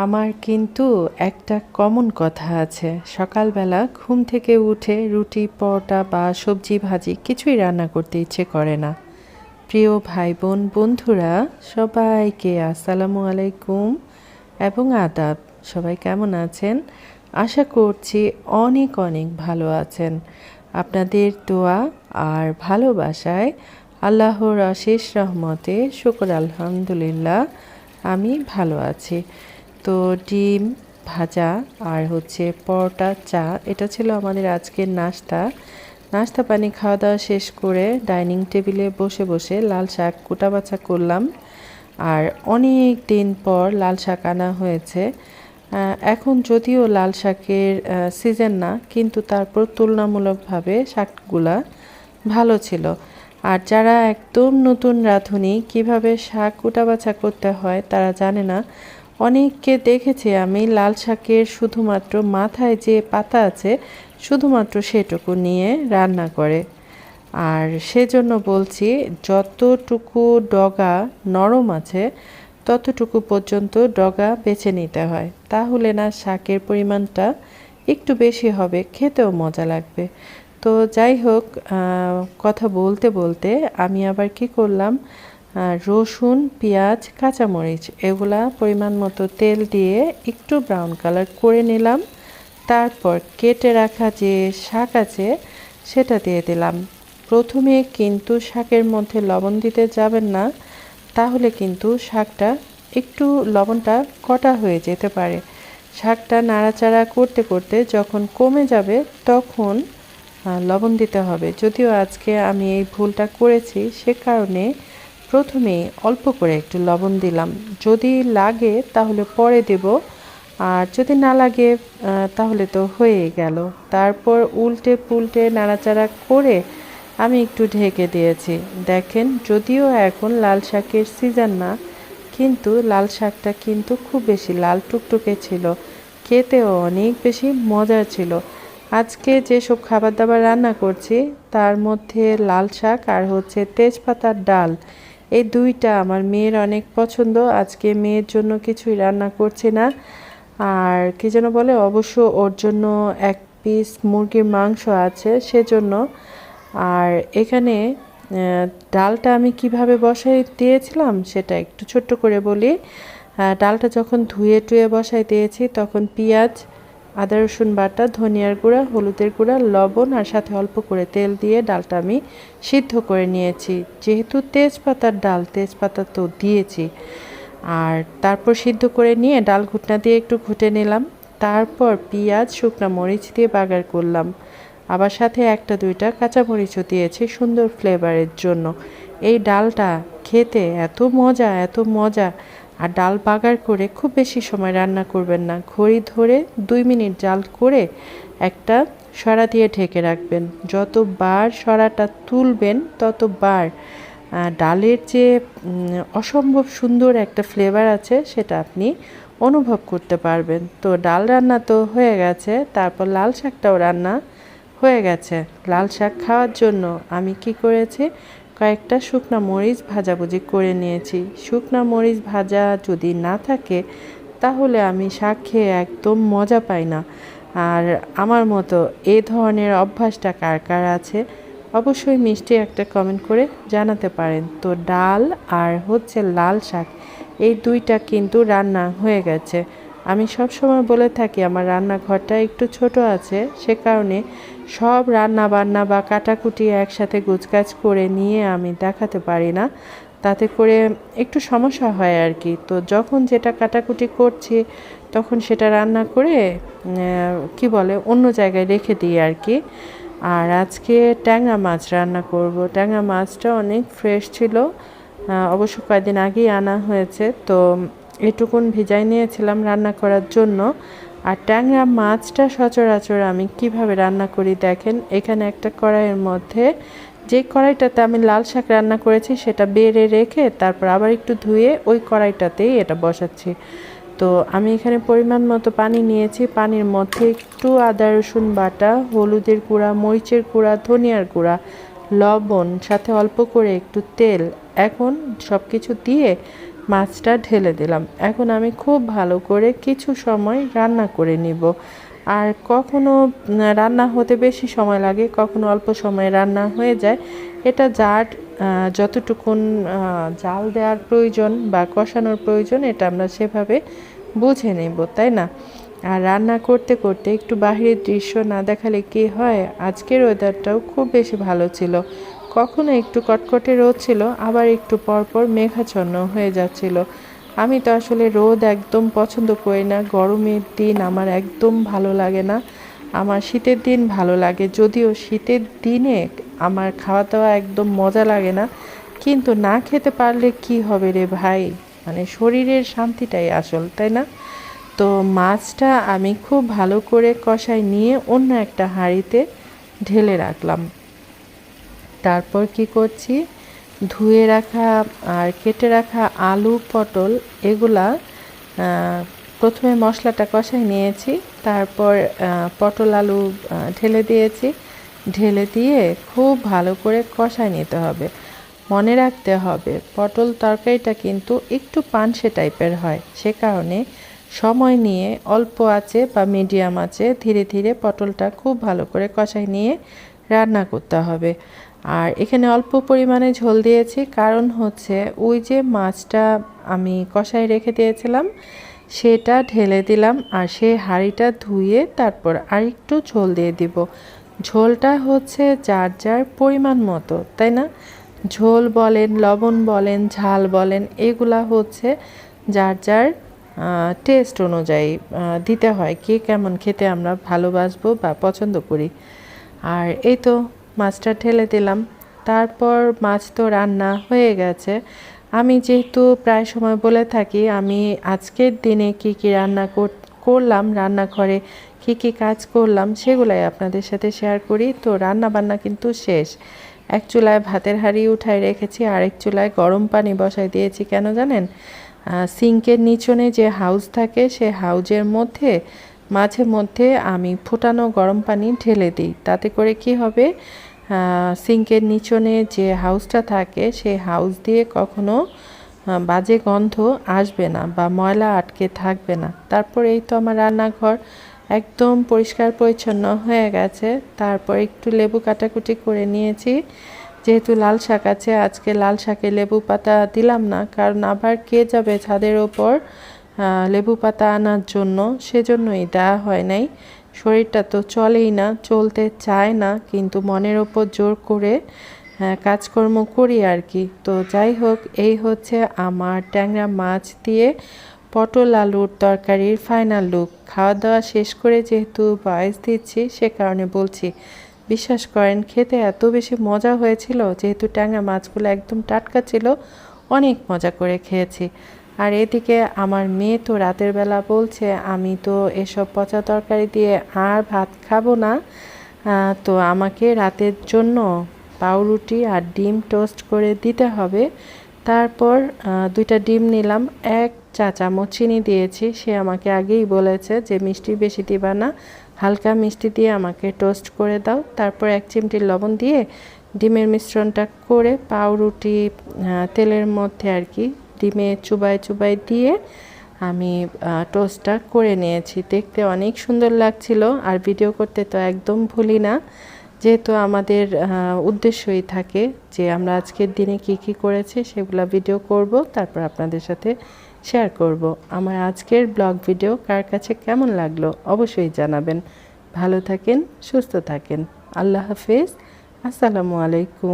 আমার কিন্তু একটা কমন কথা আছে। সকালবেলা ঘুম থেকে উঠে রুটি, পরোটা বা সবজি ভাজি কিছুই রান্না করতে ইচ্ছে করে না। প্রিয় ভাই বোন বন্ধুরা সবাইকে আসসালামু আলাইকুম এবং আদাব। সবাই কেমন আছেন? আশা করছি অনেক অনেক ভালো আছেন। আপনাদের দোয়া আর ভালোবাসায় আল্লাহর অশেষ রহমতে শুকর আলহামদুলিল্লাহ আমি ভালো আছি। তো ডিম ভাজা আর হচ্ছে পরোটা, চা, এটা ছিল আমাদের আজকের নাস্তা। নাস্তা পানি খাওয়া দাওয়া শেষ করে ডাইনিং টেবিলে বসে বসে লাল শাক কুটাবাছা করলাম। আর অনেক দিন পর লাল শাক আনা হয়েছে। এখন যদিও লাল শাকের সিজন না, কিন্তু তারপর তুলনামূলকভাবে শাকগুলা ভালো ছিল। আর যারা একদম নতুন রাঁধুনি কিভাবে শাক কুটাবাছা করতে হয় তারা জানে না। অনেককে দেখেছি আমি লাল শাকের শুধুমাত্র মাথায় যে পাতা আছে শুধুমাত্র সেটুকু নিয়ে রান্না করে। আর সেজন্য বলছি, যতটুকু ডগা নরম আছে ততটুকু পর্যন্ত ডগা বেছে নিতে হয়, তাহলে না শাকের পরিমাণটা একটু বেশি হবে, খেতেও মজা লাগবে। তো যাই হোক, কথা বলতে বলতে আমি আবার কি করলাম, রসুন, পেঁয়াজ, কাঁচামরিচ এগুলা পরিমাণ মতো তেল দিয়ে একটু ব্রাউন কালার করে নিলাম। তারপর কেটে রাখা যে শাক আছে সেটা দিয়ে দিলাম। প্রথমে কিন্তু শাকের মধ্যে লবণ দিতে যাবেন না, তাহলে কিন্তু শাকটা একটু লবণটা কটা হয়ে যেতে পারে। শাকটা নাড়াচাড়া করতে করতে যখন কমে যাবে তখন লবণ দিতে হবে। যদিও আজকে আমি এই ভুলটা করেছি, সে কারণে প্রথমেই অল্প করে একটু লবণ দিলাম। যদি লাগে তাহলে পরে দেব, আর যদি না লাগে তাহলে তো হয়েই গেল। তারপর উল্টে পুল্টে নাড়াচাড়া করে আমি একটু ঢেকে দিয়েছি। দেখেন, যদিও এখন লাল শাকের সিজন না, কিন্তু লাল শাকটা কিন্তু খুব বেশি লাল টুকটুকে ছিল, খেতেও অনেক বেশি মজার ছিল। আজকে যেসব খাবার দাবার রান্না করছি তার মধ্যে লাল শাক আর হচ্ছে তেজপাতার ডাল, এই দুইটা আমার মেয়ের অনেক পছন্দ। আজকে মেয়ের জন্য কিছুই রান্না করছি না। আর কি যেন বলে, অবশ্য ওর জন্য এক পিস মুরগির মাংস আছে সেজন্য। আর এখানে ডালটা আমি কিভাবে বসাই দিয়েছিলাম সেটা একটু ছোট্ট করে বলি। ডালটা যখন ধুয়ে টুয়ে বসাই দিয়েছি তখন পেঁয়াজ, আদা রসুন বাটা, ধনিয়ার গুঁড়া, হলুদের গুঁড়া, লবণ আর সাথে অল্প করে তেল দিয়ে ডালটা আমি সিদ্ধ করে নিয়েছি। যেহেতু তেজপাতার ডাল, তেজপাতা তো দিয়েছি। আর তারপর সিদ্ধ করে নিয়ে ডাল ঘুটনা দিয়ে একটু ঘুটে নিলাম। তারপর পেঁয়াজ, শুকনো মরিচ দিয়ে বাগার করলাম। আবার সাথে একটা দুইটা কাঁচামরিচও দিয়েছি সুন্দর ফ্লেভারের জন্য। এই ডালটা খেতে এত মজা, এত মজা। আর ডাল বাগার করে খুব বেশি সময় রান্না করবেন না, ঘড়ি ধরে 2 মিনিট জাল করে একটা সরা দিয়ে ঢেকে রাখবেন। যতবার সরাটা তুলবেন ততবার ডালের যে অসম্ভব সুন্দর একটা ফ্লেভার আছে সেটা আপনি অনুভব করতে পারবেন। তো ডাল রান্না তো হয়ে গেছে, তারপর লাল শাকটাও রান্না হয়ে গেছে। লাল শাক খাওয়ার জন্য আমি কি করেছি, কয়েকটা শুকনো মরিচ ভাজাভুজি করে নিয়েছি। শুকনো মরিচ ভাজা যদি না থাকে তাহলে আমি শাক খেয়ে একদম মজা পাই না। আর আমার মতো এই ধরনের অভ্যাসটা কার কার আছে অবশ্যই মিষ্টি একটা কমেন্ট করে জানাতে পারেন। তো ডাল আর হচ্ছে লাল শাক এই দুইটা কিন্তু রান্না হয়ে গেছে। আমি সব সময় বলে থাকি আমার রান্নাঘরটা একটু ছোট আছে, সে কারণে সব রান্না বান্না বা কাটাকুটি একসাথে গুছগাছ করে নিয়ে আমি দেখাতে পারি না, তাতে করে একটু সমস্যা হয় আর কি। তো যখন যেটা কাটাকুটি করছি তখন সেটা রান্না করে কি বলে অন্য জায়গায় রেখে দিই আর কি। আর আজকে ট্যাংরা মাছ রান্না করব। ট্যাংরা মাছটা অনেক ফ্রেশ ছিল, অবশ্য কয়েকদিন আগেই আনা হয়েছে। তো এটুকুন ভিজাই নিয়েছিলাম রান্না করার জন্য। আর ট্যাংরা মাছটা সচরাচর আমি কিভাবে রান্না করি দেখেন, এখানে একটা কড়াইয়ের মধ্যে, যে কড়াইটাতে আমি লাল শাক রান্না করেছি সেটা বেড়ে রেখে তারপর আবার একটু ধুয়ে ওই কড়াইটাতেই এটা বসাচ্ছি। তো আমি এখানে পরিমাণ মতো পানি নিয়েছি, পানির মধ্যে একটু আদা রসুন বাটা, হলুদের গুঁড়া, মরিচের গুঁড়া, ধনিয়ার গুঁড়া, লবণ, সাথে অল্প করে একটু তেল, এখন সব কিছু দিয়ে মাছটা ঢেলে দিলাম। এখন আমি খুব ভালো করে কিছু সময় রান্না করে নিব। আর কখনো রান্না হতে বেশি সময় লাগে, কখনো অল্প সময়ে রান্না হয়ে যায়। এটা যার যতটুকুন জাল দেওয়ার প্রয়োজন বা কষানোর প্রয়োজন, এটা আমরা সেভাবে বুঝে নেব, তাই না? আর রান্না করতে করতে একটু বাহিরের দৃশ্য না দেখালে কি হয়? আজকের ওয়েদারটাও খুব বেশি ভালো ছিল। কখনো একটু কটকটে রোদ ছিল, আবার একটু পরপর মেঘাচ্ছন্ন হয়ে যাচ্ছিল। আমি তো আসলে রোদ একদম পছন্দ করি না, গরমের দিন আমার একদম ভালো লাগে না। আমার শীতের দিন ভালো লাগে, যদিও শীতের দিনে আমার খাওয়া দাওয়া একদম মজা লাগে না, কিন্তু না খেতে পারলে কি হবে রে ভাই, মানে শরীরের শান্তিটাই আসল, তাই না? তো মাছটা আমি খুব ভালো করে কষায় নিয়ে অন্য একটা হাঁড়িতে ঢেলে রাখলাম। তারপর কি করছি, ধুয়ে রাখা আর কেটে রাখা আলু পটল এগুলা প্রথমে মশলাটা কষাই নিয়েছি, তারপর পটল আলু ঢেলে দিয়েছি। ঢেলে দিয়ে খুব ভালো করে কষায় নিতে হবে। মনে রাখতে হবে পটল তরকারিটা কিন্তু একটু পানসে টাইপের হয়, সে কারণে সময় নিয়ে অল্প আঁচে বা মিডিয়াম আঁচে ধীরে ধীরে পটলটা খুব ভালো করে কষাই নিয়ে রান্না করতে হবে। আর এখানে অল্প পরিমাণে ঝোল দিয়েছি, কারণ হচ্ছে ওই যে মাছটা আমি কষাই রেখে দিয়েছিলাম সেটা ঢেলে দিলাম, আর সেই হাঁড়িটা ধুয়ে তারপর আরেকটু ঝোল দিয়ে দিব। ঝোলটা হচ্ছে যার যার পরিমাণ মতো, তাই না? ঝোল বলেন, লবণ বলেন, ঝাল বলেন, এগুলা হচ্ছে যার যার টেস্ট অনুযায়ী দিতে হয়, কে কেমন খেতে আমরা ভালোবাসবো বা পছন্দ করি। আর এই তো মাছটা ঢেলে দিলাম। তারপর মাছ তো রান্না হয়ে গেছে। আমি যেহেতু প্রায় সময় বলে থাকি আমি আজকের দিনে কি কি রান্না করলাম, রান্নাঘরে কি কি কাজ করলাম, সেগুলাই আপনাদের সাথে শেয়ার করি। তো রান্না বান্না কিন্তু শেষ। এক চুলায় ভাতের হাঁড়ি উঠাই রেখেছি, আরেক চুলায় গরম পানি বসাই দিয়েছি। কেন জানেন? সিঙ্কের নিচনে যে হাউস থাকে সে হাউজের মধ্যে মাঝে মধ্যে আমি ফুটানো গরম পানি ঢেলে দিই। তাতে করে কি হবে, সিঙ্কের নিচনে যে হাউসটা থাকে সেই হাউস দিয়ে কখনো বাজে গন্ধ আসবে না বা ময়লা আটকে থাকবে না। তারপর এই তো আমার রান্নাঘর একদম পরিষ্কার পরিচ্ছন্ন হয়ে গেছে। তারপর একটু লেবু কাটাকুটি করে নিয়েছি। যেহেতু লাল শাক আছে, আজকে লাল শাকে লেবু পাতা দিলাম না, কারণ আবার কে যাবে ছাদের ওপর লেবু পাতা আনার জন্য, সেজন্যই দেওয়া হয় নাই। শরীরটা তো চলেই না, চলতে চায় না, কিন্তু মনের ওপর জোর করে কাজকর্ম করি আর কি। তো যাই হোক, এই হচ্ছে আমার ট্যাংরা মাছ দিয়ে পটল আলুর তরকারির ফাইনাল লুক। খাওয়া দাওয়া শেষ করে যেহেতু ভয়েস দিচ্ছি সে কারণে বলছি, বিশ্বাস করেন খেতে এত বেশি মজা হয়েছিল, যেহেতু ট্যাংরা মাছগুলো একদম টাটকা ছিল, অনেক মজা করে খেয়েছি। আর এদিকে আমার মেয়ে তো রাতের বেলা বলছে আমি তো এসব পচা তরকারি দিয়ে আর ভাত খাবো না, তো আমাকে রাতের জন্য পাউরুটি আর ডিম টোস্ট করে দিতে হবে। তারপর 2টা ডিম নিলাম, 1 চা চামচ চিনি দিয়েছি। সে আমাকে আগেই বলেছে যে মিষ্টি বেশি দিবা না, হালকা মিষ্টি দিয়ে আমাকে টোস্ট করে দাও। তারপর 1 চিমটি লবণ দিয়ে ডিমের মিশ্রণটা করে পাউরুটি তেলের মধ্যে আর কি ডিমে চুবাই চুবাই দিয়ে আমি টোস্টটা করে নিয়েছি। দেখতে অনেক সুন্দর লাগছিল, আর ভিডিও করতে তো একদম ভুলি না, যেহেতু আমাদের উদ্দেশ্যই থাকে যে আমরা আজকের দিনে কি কি করেছি সেগুলো ভিডিও করব, তারপর আপনাদের সাথে শেয়ার করব। আমার আজকের ব্লগ ভিডিও কার কাছে কেমন লাগলো অবশ্যই জানাবেন। ভালো থাকেন, সুস্থ থাকেন। আল্লাহ হাফেজ, আসসালামু আলাইকুম।